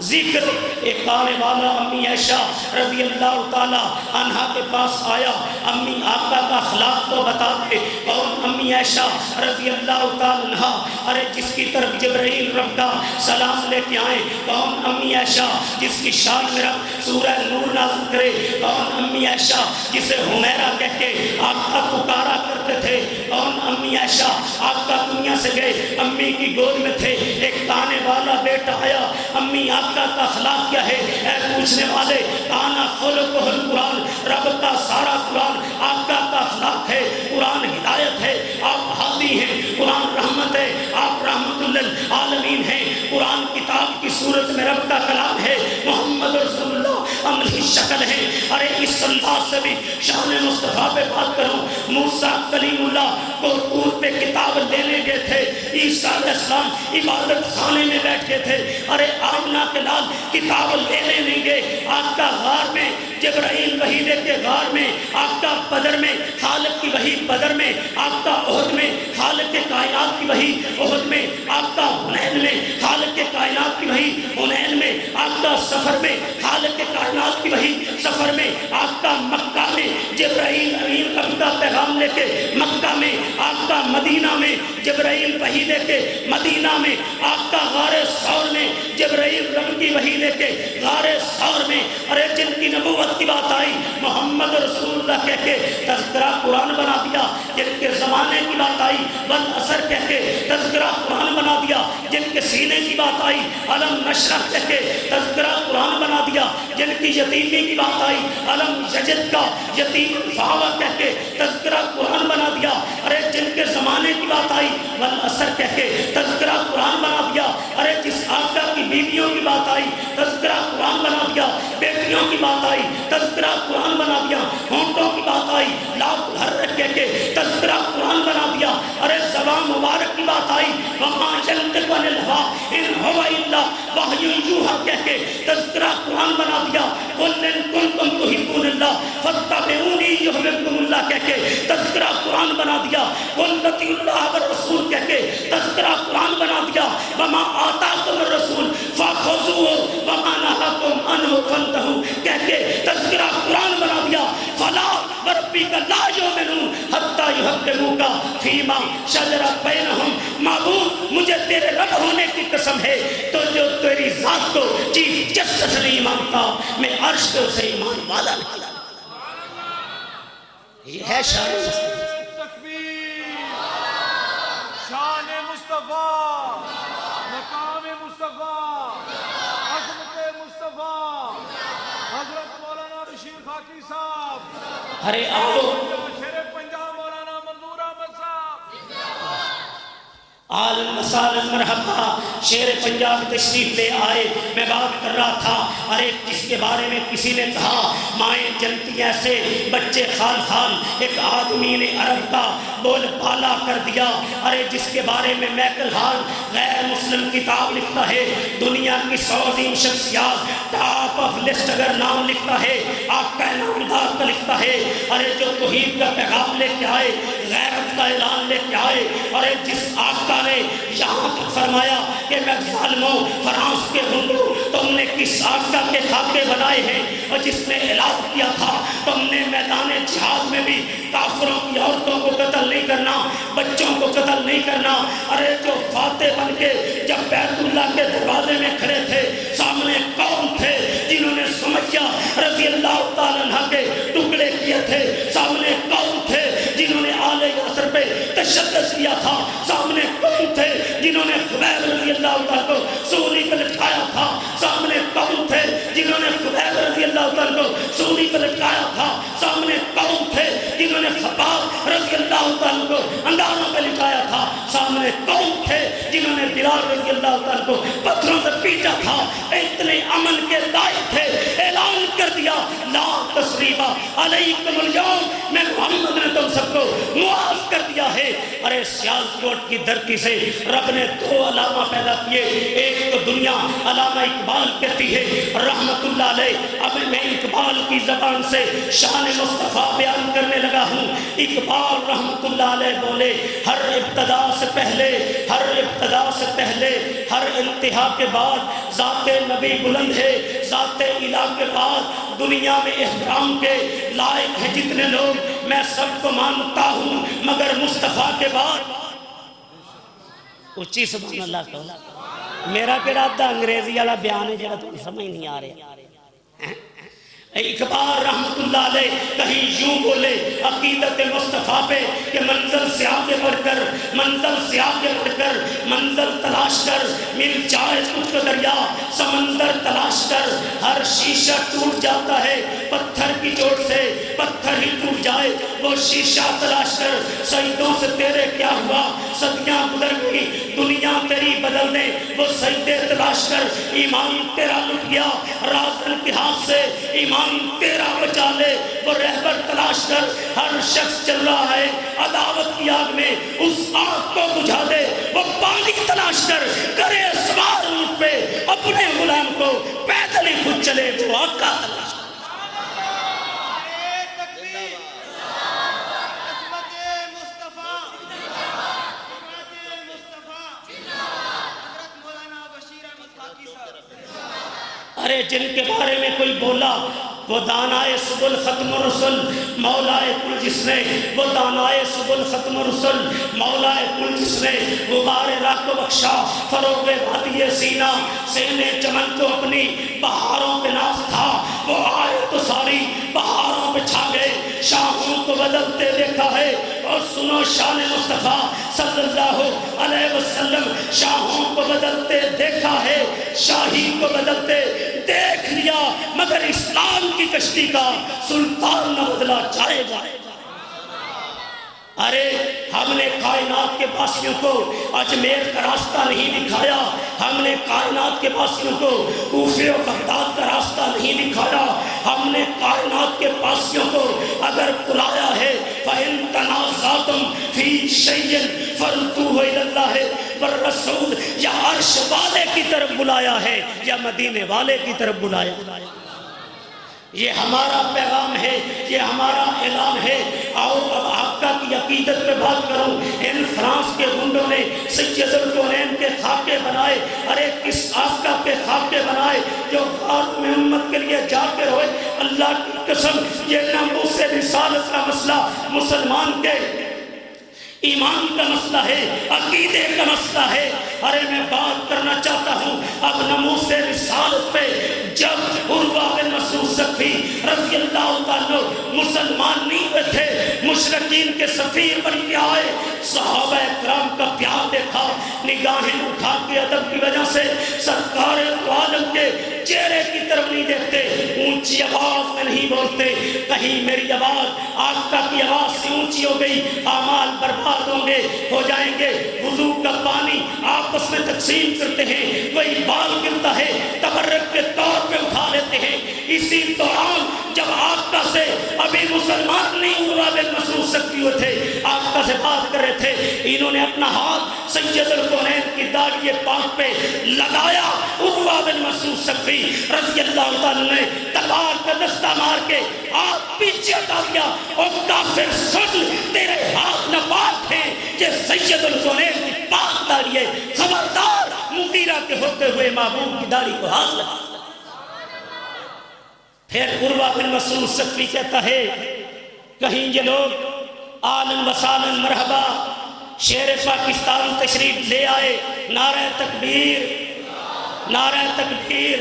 ذکر ایک آنے والا امی عائشہ رضی اللہ تعالی عنہا کے پاس آیا، امی آقا کا اخلاق تو بتا دے۔ اور امی عائشہ رضی اللہ تعالی عنہا، ارے جس کی طرف جبرائیل رب کا سلام لے کے آئے، کون امی عائشہ جس کی شان میں رب سورہ نور نازل کرے، کون امی عائشہ جسے حمیرہ کہہ کے آقا پکارا کرتے تھے، کون امی عائشہ آقا دنیا سے گئے امی کی گود میں تھے، ایک آنے والا بیٹا آیا، امی آقا کا اخلاق کیا ہے؟ اے پوچھنے والے، کانا خلقہ القرآن، رب کا سارا قرآن آقا کا اخلاق ہے، قرآن ہدایت ہے، آپ ہادی ہیں، قرآن رحمت ہے، آپ رحمت للعالمین ہیں، قرآن کتاب کی صورت میں رب کا کلام ہے، محمد رسول اللہ عملی شکل ہے۔ ارے اس انداز سے بھی شان مصطفیٰ پہ بات کروں، موسیٰ کلیم اللہ کو طور پہ کتاب لینے گئے تھے، عیسیٰ علیہ السلام عبادت خانے میں بیٹھ گئے تھے، ارے آمنہ کے لال کتاب لینے نہیں گئے، آقا غار میں جبرائیل وحی لے کے غار میں، آقا بدر میں خالق کی وحی بدر میں، آقا احد میں خالق کے کائنات کی وحی احد میں، آقا حنین میں خالق کے کائنات کی وحی حنین میں، آقا سفر میں خالق کے کائنات کی وحی سفر میں، آقا مکہ میں جبرائیل امین رب کا پیغام لے کے مکہ میں، آقا مدینہ میں جبرائیل وحی لے کے مدینہ میں، آقا غار ثور میں جبرائیل رب کی وحی لے کے غار ثور میں، ارے جن کی نبوت کی بات آئی محمد رسول اللہ کہہ کے تذکرہ قرآن بنا دیا، جن کے زمانے کی بات آئی والعصر کہہ کے تذکرہ قرآن بنا دیا، جن کے سینے کی بات آئی علم نشرح کہہ کے تذکرہ قرآن بنا دیا، جن کی یتیمی کی بات آئی علم یجد کا یتیم فاوہ کہہ کے تذکرہ قرآن بنا دیا، ارے جن کے زمانے کی بات آئی والعصر کہہ کے تذکرہ قرآن بنا دیا، ارے جس آقا کی بیویوں کی بات آئی تذکرہ قرآن بنا دیا، بیٹیوں کی بات آئی تذکرہ قرآن بنا دیا، ہونٹوں کی بات آئی لاکھ حرک کہہ کے تذکرہ قرآن بنا دیا، ارے زبان مبارک کی بات آئی وما ينطق عن الهوى ان هو الا وحی یوحی کہہ کے تذکرہ قرآن بنا دیا، قل ان کنتم تحبون اللہ فاتبعونی یحببکم اللہ کہہ کے تذکرہ قرآن بنا دیا، قل اطیعوا اللہ والرسول کہہ کے تذکرہ قرآن بنا دیا، وما آتاکم الرسول فخذوه وما نهاکم عنہ فانتہوا کہہ کے تذکرہ قرآن بنا دیا، فلا وربک لا یؤمنون حتی یحکموک فیما شجر بینہم، معبود مجھے تیرے رب ہونے کی قسم ہے تو جو تیری ذات کو چیف جسٹس نہیں مانتا میں عرش کو سے ایمان والا نہیں۔ یہ ہے شان مصطفیٰ، تکبیر، شان مصطفیٰ، مقام مصطفیٰ، عظمت مصطفیٰ، حضرت مولانا بشیر خاکی صاحب، ارے آؤ شیر پنجاب مولانا منظور احمد صاحب، عالم مسالم مرحبا، شیر پنجاب تشریف لے آئے، میں بات کر رہا تھا، ارے جس کے بارے میں کسی نے کہا مائیں جنتی ایسے بچے خال خال، ایک آدمی نے عرب کا بول بالا کر دیا، ارے جس کے بارے میں میکل ہال غیر مسلم کتاب لکھتا ہے، دنیا کی 100 عظیم شخصیات ٹاپ آف لسٹ اگر نام لکھتا ہے آقا نامدار کا لکھتا ہے، ارے جو توحید کا پیغام لے کے آئے، غیرت کا اعلان لے کے آئے، ارے جس آقا نے یہاں تک فرمایا کہ میں ظالموں فرانس کے ہندو تم نے کس آقا کے خاکے بنائے ہیں، اور جس نے اعلان کیا تھا تم نے میدان جہاد میں بھی کافروں کی عورتوں کو قتل نہیں کرنا، بچوں کو قتل نہیں کرنا، ارے جو فاتح بن کے جب بیت اللہ کے دروازے میں کھڑے تھے سامنے قوم تھے جنہوں نے سمیہ رضی اللہ تعالیٰ عنہ کے ٹکڑے کیے تھے، سامنے قوم تھے جنہوں نے آل یاسر پہ تشدد کیا تھا، سامنے قوم تھے جنہوں نے خبیب رضی اللہ تعالیٰ کو سولی پہ لٹکایا تھا، سامنے قوم تھے جنہوں نے خبیب رضی اللہ تعالیٰ کو سولی پہ لٹکایا تھا، سامنے قوم تھے جنہوں نے خباب رضی اللہ تعالیٰ کو انگاروں پہ لٹکایا تھا، سامنے قوم تھے جنہوں نے بلال رضی اللہ تعالیٰ کو پتھروں سے پیٹا تھا، اتنے عمل کے لائق تھے، اعلان کر دیا لا تثریب علیکم اليوم، میں محمد نے تم سب کو معاف کر دیا ہے۔ ارے سیالکوٹ کی دھرتی سے رب نے 2 علامہ پیدا کیے، ایک تو دنیا علامہ اقبال کہتی ہے رحمت اللہ علیہ، اب میں اقبال اقبال کی زبان سے شان مصطفیٰ بیان کرنے لگا ہوں۔ اقبال رحمت اللہ علیہ بولے ہر ابتدا سے پہلے، ہر ابتدا سے پہلے، ہر انتہا کے بعد ذات نبی بلند ہے، ذات الہ کے بعد دنیا میں احترام کے لائق ہیں جتنے لوگ، میں سب کو مانتا ہوں مگر مصطفیٰ کے بعد اچھی سبحان اللہ کہو۔ میرا کہڑا دا انگریزی والا بیان ہے جڑا تمہیں سمجھ نہیں آ رہا۔ اقبال رحمت اللہ علیہ کہیں یوں بولے عقیدت مصطفیٰ پہ کہ منزل سے آگے بڑھ کر، منزل سے آگے بڑھ کر منزل تلاش کر، مل جائے تجھ کو دریا سمندر تلاش کر، ہر شیشہ ٹوٹ جاتا ہے پتھر کی چوٹ سے، پتھر ہی ٹوٹ جائے وہ شیشہ تلاش کر، سجدوں سے تیرے کیا ہوا صدیاں گزر گئی دنیا تیری بدل دے وہ سجدے تلاش کر، ایمان تیرا لٹ گیا راز التحاد سے، ایمان تیرا بچا لے وہ رہبر تلاش کر، ہر شخص چل رہا ہے عداوت کی آگ میں اس آگ کو بجھا دے وہ پانی تلاش کر، کرے سوار اونٹ پہ اپنے غلام کو پیدل ہی خود چلے وہ آقا تلاش کر۔ ارے جن کے بارے میں کوئی بولا وہ دانائے سبل ختم الرسل مولائے کل جس نے، وہ دانائے سبل ختم الرسل مولائے کل جس نے، غبار راہ کو بخشا فروغ وادی سینہ، سینے چمن کو اپنی بہاروں پہ ناز تھا، وہ آئے تو ساری بہاروں پہ چھا گئے، شاہوں کو بدلتے دیکھا ہے اور سنو شان مصطفیٰ صلی اللہ علیہ وسلم، شاہوں کو بدلتے دیکھا ہے، شاہی کو بدلتے دیکھ لیا مگر اسلام کی کشتی کا سلطان نہ بدلا جائے گا۔ ارے ہم نے کائنات کے باسیوں کو اجمیر کا راستہ نہیں دکھایا، ہم نے کائنات کے باسیوں کو کوفے و بغداد کا راستہ نہیں دکھایا، ہم نے کائنات کے باسیوں کو اگر بلایا ہے فَإِن تَنَازَعْتُمْ فِي شَيْءٍ فَرُدُّوهُ إِلَى اللَّهِ وَالرَّسُولِ، یا عرش والے کی طرف بلایا ہے یا مدینے والے کی طرف بلایا۔ یہ ہمارا پیغام ہے، یہ ہمارا اعلان ہے۔ آؤ اب آقا کی عقیدت پہ بات کروں۔ ان فرانس کے گنڈوں نے سید الکونین کے خاکے بنائے، ارے کس آقا کے خاکے بنائے جو غار میں امت کے لیے جا کے روئے۔ اللہ کی قسم یہ ناموس رسالت کا مسئلہ مسلمان کے ایمان کا مسئلہ ہے، عقیدے کا مسئلہ ہے۔ ارے میں بات کرنا چاہتا ہوں اب ناموس رسالت پہ۔ جب عروہ بن مسعود ثقفی رضی اللہ عنہ مسلمان نہیں ہوئے تھے، مشرکین کے سفیر بن کے آئے، صحابہ اکرام کا پیار دیکھا، نگاہیں اٹھا کے ادب کی وجہ سے سرکار عالم کے چہرے کی طرف نہیں دیکھتے، اونچی آواز میں نہیں بولتے، کہیں میری آواز آقا کی آواز سے اونچی ہو گئی اعمال برباد ہوں گے، ہو جائیں گے۔ وضو کا پانی آپس میں تقسیم کرتے ہیں، کوئی بال گرتا ہے تبرک کے طور پہ اٹھا لیتے ہیں۔ اسی دوران جب آقا سے ابھی مسلمان نہیں عروہ بن مسعود ثقفی ہوئے تھے، آقا سے بات کر رہے تھے، انہوں نے اپنا ہاتھ سید الکونین کی داڑھی پاک پہ لگایا، عروہ بن مسعود ثقفی رضی اللہ عنہ نے تلوار کا دستہ مار کے ہاتھ پیچھے ہٹا دیا، اور کافر سن تیرے ہاتھ ناپاک ہیں، یہ سید الکونین کی پاک داڑھی ہے، خبردار مغیرہ کے ہوتے ہوئے محبوب کی داڑھی کو ہاتھ لگا۔ پھر عروہ بن مسعود ثقفی کہتا ہے کہیں یہ لوگ آلن وسالن مرحبا شیر پاکستان تشریف لے آئے، نعرہ تکبیر، نعرہ تکبیر،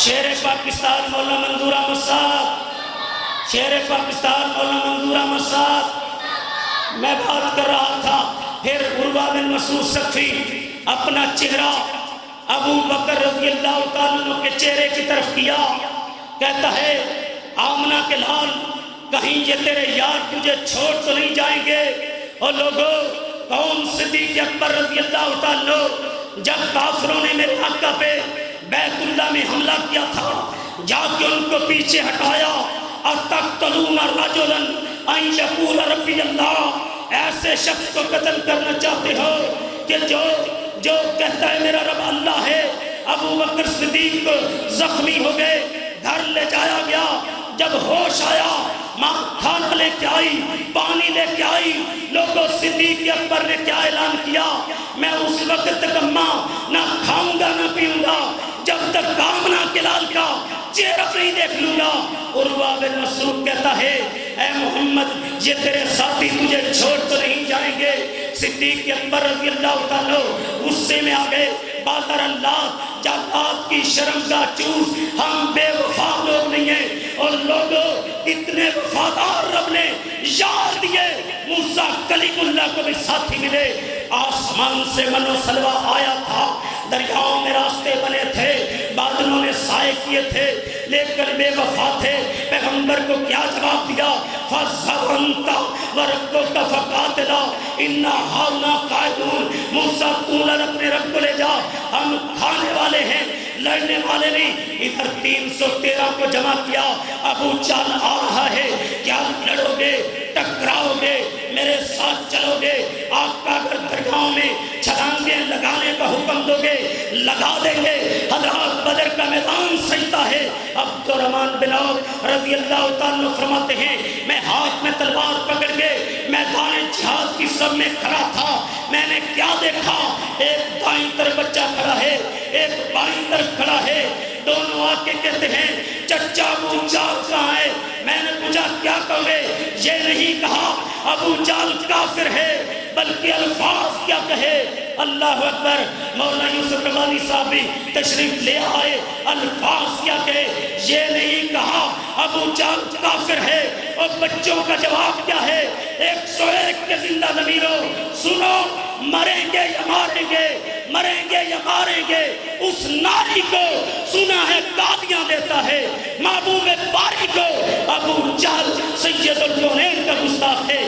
شیر پاکستان مولانا منظور احمد صاحب، شیر پاکستان مولانا منظور احمد صاحب۔ میں بات کر رہا تھا، پھر عروہ بن مسعود ثقفی اپنا چہرہ ابو بکر رضی اللہ عنہ کے چہرے کی طرف کیا، کہتا ہے آمنہ کے لال کہیں یہ تیرے یار تجھے چھوڑ تو نہیں جائیں گے۔ اور لوگوں کون صدیق اکبر رضی اللہ عنہ جب کافروں نے میرے آقا پہ بیت اللہ میں حملہ کیا تھا، جا کے ان کو پیچھے ہٹایا، اَتَقْتُلُونَ رَجُلًا أَن يَقُولَ رَبِّيَ اللَّهُ، ایسے شخص کو قتل کرنا چاہتے ہو کہ جو کہتا ہے میرا رب اللہ ہے۔ ابو بکر صدیق زخمی ہو گئے، گھر لے جایا گیا، جب ہوش آیا ماں کھانا لے کے آئی، پانی لے کے آئی، لوگوں صدیق اکبر نے کیا اعلان کیا، میں اس وقت تک اماں نہ کھاؤں گا نہ پیوں گا جب تک آمنہ کے لال کا چہرہ نہیں دیکھ لوں گا۔ عروہ بن مسعود کہتا ہے اے محمد یہ تیرے ساتھی تجھے چھوڑ تو نہیں جائیں گے۔ صدیق اکبر رضی اللہ تعالیٰ غصے میں آ گئے، بازار اللہ جاکات کی شرم کا چوس، ہم بے وفا لوگ نہیں ہیں، اور لوگوں اتنے وفادار رب نے یار دیے۔ موسیٰ کلیم اللہ کو بھی ساتھی ملے، آسمان سے من و سلوہ آیا تھا، دریاؤں میں راستے بنے تھے، بادلوں نے سائے کیے تھے، لیکن بے وفا تھے۔ پیغمبر کو کیا جواب دیا؟ فَاذْهَبْ أَنْتَ وَرَبُّكَ فَقَاتِلَا إِنَّا هَاهُنَا قَاعِدُونَ۔ موسیٰ تو اپنے رب کو لے جا، ہم کھانے والے ہیں، لڑنے والے نہیں۔ ادھر 313 کو جمع کیا، ابو جہل آ رہا ہے، کیا لڑو گے ٹکراؤ گے میرے ساتھ چلو گے؟ آقا اگر درگاہوں میں چھلانگیں لگانے کا حکم دو گے لگا دیں گے۔ حضرات بدر کا میدان سجتا ہے۔ عبد الرحمن بن عوف رضی اللہ تعالیٰ فرماتے ہیں میں ہاتھ میں تلوار پکڑ کے میدان جہاد کی سب میں کھڑا تھا، میں نے کیا دیکھا؟ ایک دائیں طرف بچہ کھڑا ہے، ایک بائیں طرف کھڑا ہے، دونوں آ کے کہتے ہیں چچا ابو جہل کہاں ہے؟ میں نے پوچھا کیا کہو گے؟ یہ نہیں کہا ابو جہل کافر ہے، بلکہ الفاظ کیا کہے؟ اللہ اکبر۔ مولانا یوسف رحمانی صاحب بھی تشریف لے آئے، الفاظ کیا کہے؟ یہ نہیں کہا ابو جہل کافر ہے، اور بچوں کا جواب کیا ہے؟ 101 کے زندہ ضمیروں سنو، مریں گے یا ماریں گے، مریں گے یا ماریں گے، اس ناری کو سنا ہے گالیاں دیتا ہے، محبوب باری کو ابو جہل سید الکونین کا گستاخ ہے،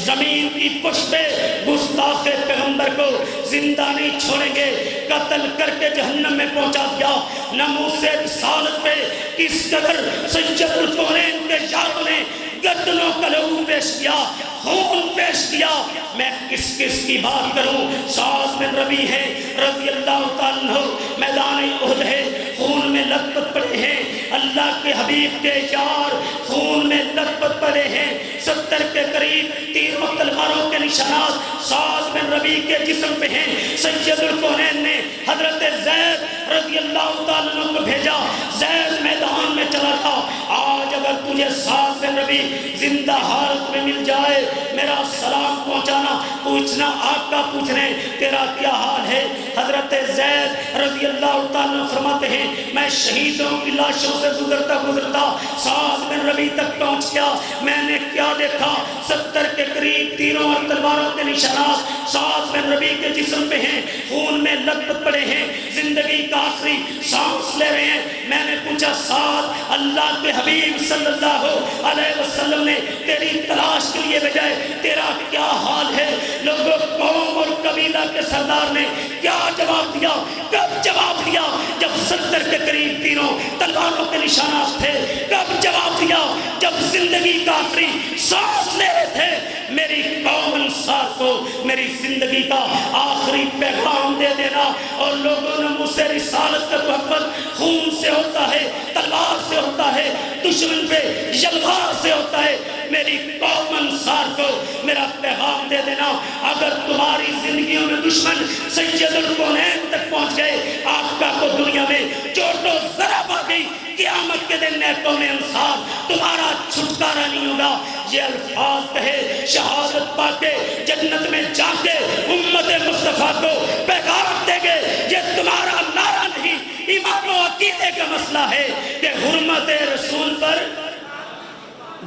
زمین کی پشت پہ گستاخ پیغمبر کو زندہ نہیں چھوڑیں گے، قتل کر کے جہنم میں پہنچا دیا۔ ناموس رسالت پہ کس قدر سید الکونین کے یاروں نے گردنوں کا لہو پیش کیا، خون پیش کیا۔ میں کس کس کی بات کروں؟ سعد بن ربیع ہے رضی اللہ تعالیٰ عنہ، میدان احد ہے، خون میں لت پت پڑے ہیں، اللہ کے حبیب کے یار خون میں لت پت پڑے ہیں، 70 کے قریب تیر و تلواروں کے نشانات سعد بن ربیع کے جسم پہ ہیں۔ سید الکونین نے حضرت زید رضی اللہ تعالیٰ عنہ کو بھیجا، زید میدان میں چلا تھا، آج اگر تجھے سعد بن ربیع زندہ حالت میں مل جائے میرا سلام پہنچانا، پوچھنا آقا پوچھ رہے ہیں تیرا کیا حال ہے؟ حضرت زید رضی اللہ تعالیٰ فرماتے ہیں میں شہیدوں کی لاشوں سے گزرتا سعد بن ربیع تک پہنچ گیا، میں نے کیا دیکھا؟ 70 کے قریب تیروں اور تلواروں کے نشانات سعد بن ربیع کے جسم پہ ہیں، خون میں لت پت پڑے ہیں، زندگی کا آخری سانس لے رہے ہیں۔ میں نے پوچھا سعد اللہ کے حبیب صلی اللہ علیہ وسلم نے تیری تلاش کے لیے بجائے تیرا کیا حال ہے؟ لوگوں قوم اور قبیلہ کے سردار نے کیا جواب دیا؟ کب جواب دیا؟ جب 70 کے قریب تیروں تلواروں کے نشانات تھے۔ کب جواب دیا؟ جب زندگی کا آخری سانس لے رہے تھے۔ میری قوم انصار کو میری زندگی کا آخری پیغام دے دینا، اور لوگوں نے مجھ سے رسالت کا محبت خون سے ہوتا ہے، تلوار سے ہوتا ہے، دشمن پہ یلغار سے ہوتا ہے، میری قوم انصار کو میرا پیغام دے دینا، اگر تمہاری زندگیوں میں دشمن سید الکونین تک پہنچ گئے، آقا کو دنیا میں چوٹ و ضرب آ گئی، قیامت کے دن اے قوم انصار تمہارا چھٹکارا نہیں ہوگا۔ یہ الفاظ کہے، شہادت پا کے جنت میں جا کے امت مصطفیٰ کو پیغام دے گے۔ یہ تمہارا نعرہ نہیں، ایمان و عقیدے کا مسئلہ ہے کہ حرمت رسول پر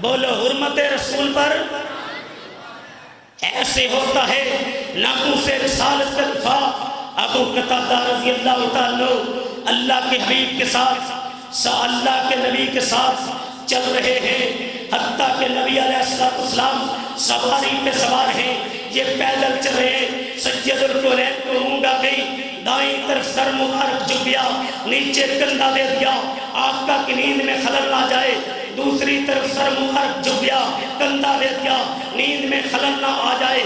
بولو، حرمت رسول پر ایسے ہوتا ہے۔ ناموس رسالت کا دفاع ابو قتادہ رضی اللہ تعالیٰ اللہ کے حبیب کے ساتھ اللہ کے نبی کے ساتھ چل رہے ہیں، حتیٰ کہ نبی علیہ السلام سواری پہ سوار ہیں، یہ پیدل چل رہے ہیں۔ سید الکونین کو اونگ آ گئی، دائیں طرف سر مبارک جھک گیا، نیچے کندھا دے دیا آقا کی نیند میں خلل نہ جائے، دوسری طرف سر مبارک جھک گیا، کندھا دے دیا نیند میں خلل نہ آ جائے۔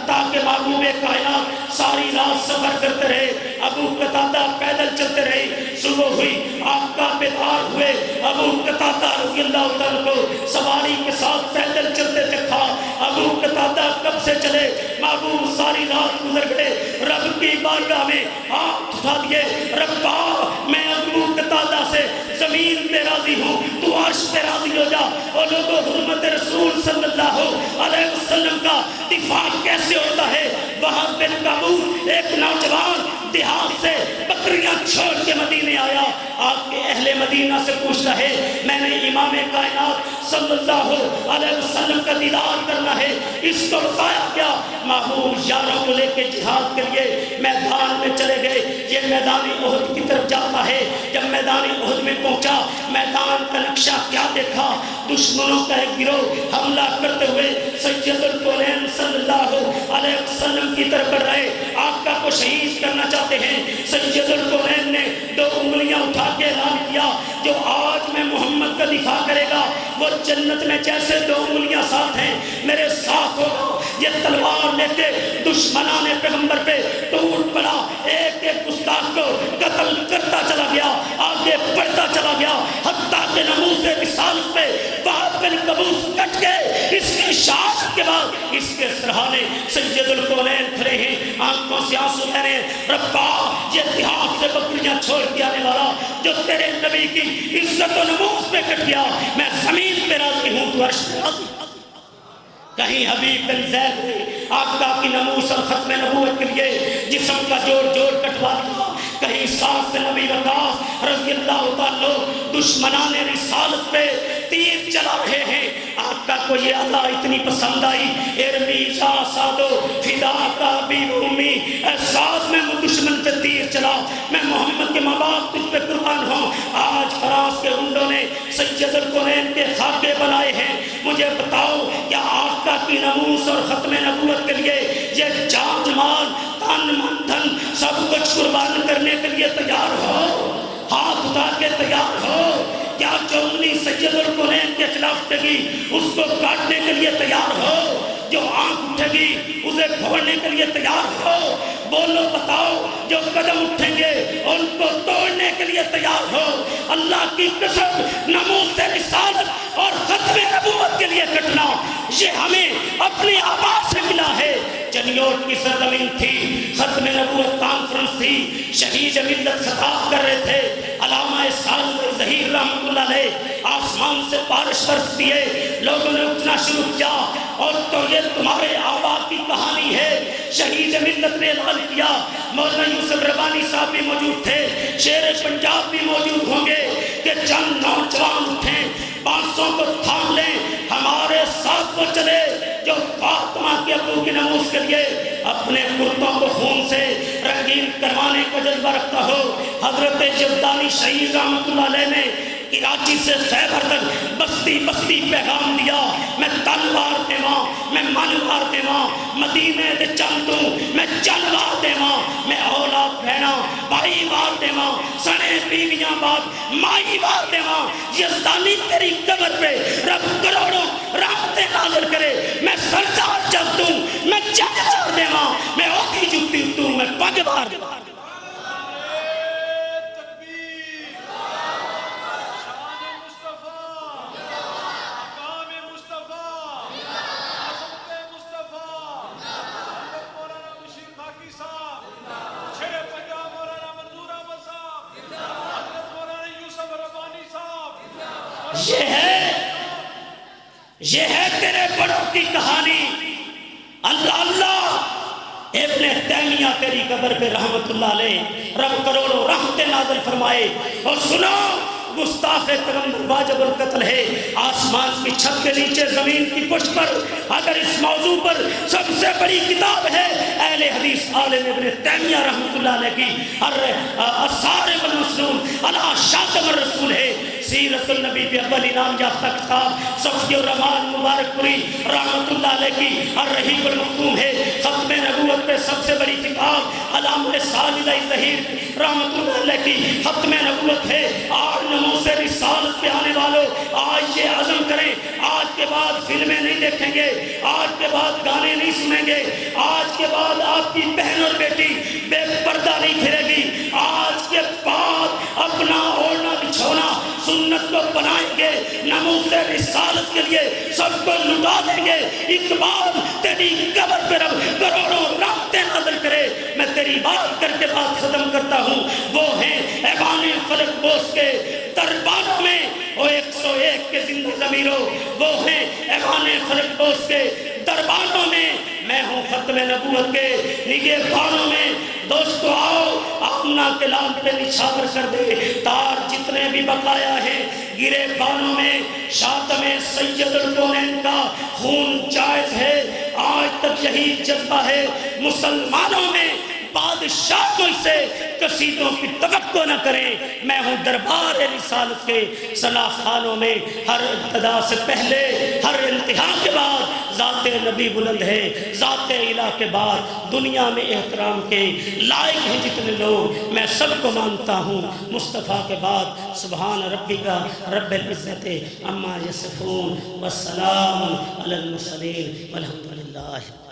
حتیٰ کہ محبوب کائنات ساری رات سفر کرتے رہے، ابو قتادہ پیدل چلتے رہے، صبح ہوئی آقا بیدار ہوئے، ابو قتادہ رضی اللہ عنہ کو سواری کے ساتھ پیدل چلتے دیکھا، ابو قتادہ کب سے چلے، محبوب ساری رات گزر گئے، رب کی بارگاہ میں ہاتھ اٹھا دیے، ربا میں ابو قتادہ سے زمین پہ راضی ہوں، تو عرش پہ راضی ہو جا، اور لوگوں حرمت رسول صلی اللہ علیہ وسلم کا دفاع کیسے ہوتا ہے؟ وہاں بن کابور ایک نوجوان دیہات سے بکریاں چھوڑ کے مدینے آیا، آپ کے اہل مدینہ سے پوچھتا ہے میں نے امام کائنات صلی اللہ علیہ وسلم کا دیدار کرنا ہے، اس کو بتایا کیا؟ محبوب یاروں کو لے کے جہاد کے لیے میدان میں چلے گئے، یہ میدان احد کی طرف جاتا ہے، جب میدان احد میں پہنچا میدان کا نقشہ کیا دیکھا؟ دشمنوں کا ایک گروہ حملہ کرتے ہوئے سید الکونین صلی اللہ علیہ وسلم کی طرف بڑھ رہے، آقا کو شہید کرنا چاہتے ہیں۔ سید الکونین نے 2 انگلیاں اٹھا کے اعلان کیا جو آج میں محمد کا دفاع کرے گا وہ جنت میں جیسے 2 انگلیاں ساتھ ہیں میرے ساتھ ہوگا۔ یہ تلوار لے کے دشمنان پیغمبر پہ ٹوٹ پڑا، ایک ایک گستاخ کو قتل کرتا چلا گیا، آگے بڑھتا چلا گیا، حتیٰ کہ ناموس رسالت پہ وہاں بن قبوس کٹ گئے۔ اس کی شہادت کے بعد اس کے سرحانے سید الکونین کھڑے ہیں، آنکھوں سے آنسو بہ رہے ہیں، ربا یہ دیہات سے بکریاں چھوڑ کے آنے والا جو تیرے نبی کی عزت و ناموس پہ کٹ گیا، میں زمین پہ راضی ہوں، تو عرش پہ راضی۔ کہیں حبیب بن زید نے آقا کی ناموس اور ختم نبوت کے لیے جسم کا جوڑ جوڑ کٹوا دیا، کہیں ساتھ سے نبی وقاص رضی اللہ تعالیٰ دشمنان رسالت پہ تیر چلا رہے ہیں، آقا کو یہ اللہ اتنی پسند آئی، ارمی جا سادو فدا کا بھی امی، احساس میں دشمن پہ تیر چلا، میں محمد کے ماں باپ تجھ پہ قربان ہوں۔ آج فرانس کے گنڈوں نے سید الکونین کے خاکے بنائے ہیں، مجھے بتاؤ کیا آقا کی ناموس اور ختم نبوت کے لیے یہ جان مال تن من دھن سب کچھ قربان کرنے کے لیے تیار ہو؟ ہاتھ اٹھا کے تیار ہو؟ کیا جو انگلی سید الکونین کے خلاف اٹھے گی اس کو کاٹنے کے لیے تیار ہو؟ جو آنکھ اٹھے گی اسے پھوڑنے کے لیے تیار ہو؟ بولو بتاؤ، جو قدم اٹھیں گے ان کو توڑنے کے لیے تیار ہو؟ اللہ کی قسم ناموس رسالت اور ختم نبوت کے لیے کٹنا یہ ہمیں اپنی آباد سے ملا ہے۔ چنیوٹ کی سرزمین تھی، ختم نبوت کانفرنس تھی، شہید ملت خطاب کر رہے تھے، علامہ سالم ظہیر رحمۃ اللہ علیہ آسمان سے بارش برس دیے، لوگوں نے اٹھنا شروع کیا، اور تو یہ تمہارے آباد کی کہانی ہے۔ شہید ملت نے اعلان کیا، مولانا یوسف ربانی صاحب بھی موجود تھے، شیر پنجاب بھی موجود ہوں گے، کہ چند نوجوان اٹھیں، 500 کو تھام لیں، ہمارے ساتھ وہ چلے جو فاطمہ کے ابو کی ناموس کے لیے اپنے کرتوں کو خون سے رنگین کروانے کا جذبہ رکھتا ہو۔ حضرت جبدانی شہید رحمۃ اللہ علیہ نے کراچی سے خیبر تک بستی بستی پیغام دیا، میں تلوار دیواں، میں منوار دیواں، مدینے دے چندوں میں جنوار دیواں، میں اولاد بہنا بھائی وار دیواں، سنے بیویاں بات مائی وار دیواں، یزدانی تیری قبر پہ رب کروڑوں رحمتیں نازل کرے، میں سردار جب دوں، میں جنوار دیواں، میں اوکی جوتی دوں، میں پگوار دیواں۔ یہ ہے تیرے بڑوں کی کہانی۔ اللہ اللہ ابن تیمیہ تیری قبر پہ رحمت اللہ علیہ رب کروڑوں رحمتیں نازل فرمائے۔ اور سنو، گستاخ پیغمبر واجب القتل ہے، آسمان کی چھت کے نیچے زمین کی پشت پر اگر اس موضوع پر سب سے بڑی کتاب ہے اہل حدیث عالم ابن تیمیہ رحمت اللہ علیہ کی الصارم المسلول علی شاتم الرسول ہے، سیرت النبی پہ اول انعام یافتہ کتاب صفی الرحمان مبارک پوری رحمت اللہ علیہ کی الرحیق المختوم ہے، ختم نبوت پہ سب سے بڑی کتاب علامہ سالم ظہیر رحمت اللہ علیہ کی ختم نبوت ہے۔ آج ناموس رسالت پہ آنے والوں آج یہ عزم کریں، آج کے بعد فلمیں نہیں دیکھیں گے، آج کے بعد گانے نہیں سنیں گے، آج کے بعد آپ کی بہن اور بیٹی بے پردہ نہیں پھرے گی، آج کے بعد اپنا اوڑھنا بچھونا سنت کو بنائیں گے، ناموس رسالت کے لیے سب کو لٹا دیں گے۔ اقبال تیری قبر پہ رب کروڑوں رحمتیں نازل کرے۔ میں تیری بات کر کے بات ختم کرتا ہوں، وہ ہیں ایوان فلک بوس کے درباروں میں، وہ 101 کے زندہ ضمیروں، وہ ہیں ایوان فلک بوس کے درباروں میں، میں ہوں ختم نبوت کے نگہبانوں میں۔ دوستو آؤ آمنہ کے لال پہ نچھاور کر دے، تار جتنے بھی بقایا ہیں گرے بانوں میں، شاتم سید الکونین کا خون جائز ہے، آج تک یہی جذبہ ہے مسلمانوں میں۔ بادشاہ مجھ سے قصیدوں کی توقع نہ کریں، میں ہوں دربار رسالت کے سلاخانوں میں۔ ہر ابتدا سے پہلے ہر انتہا کے بعد ذات نبی بلند ہے، ذات الہ کے بعد دنیا میں احترام کے لائق ہیں جتنے لوگ، میں سب کو مانتا ہوں۔ مصطفیٰ کے بعد سبحان ربک رب العزت عما یصفون والسلام علی المرسلین والحمد للہ۔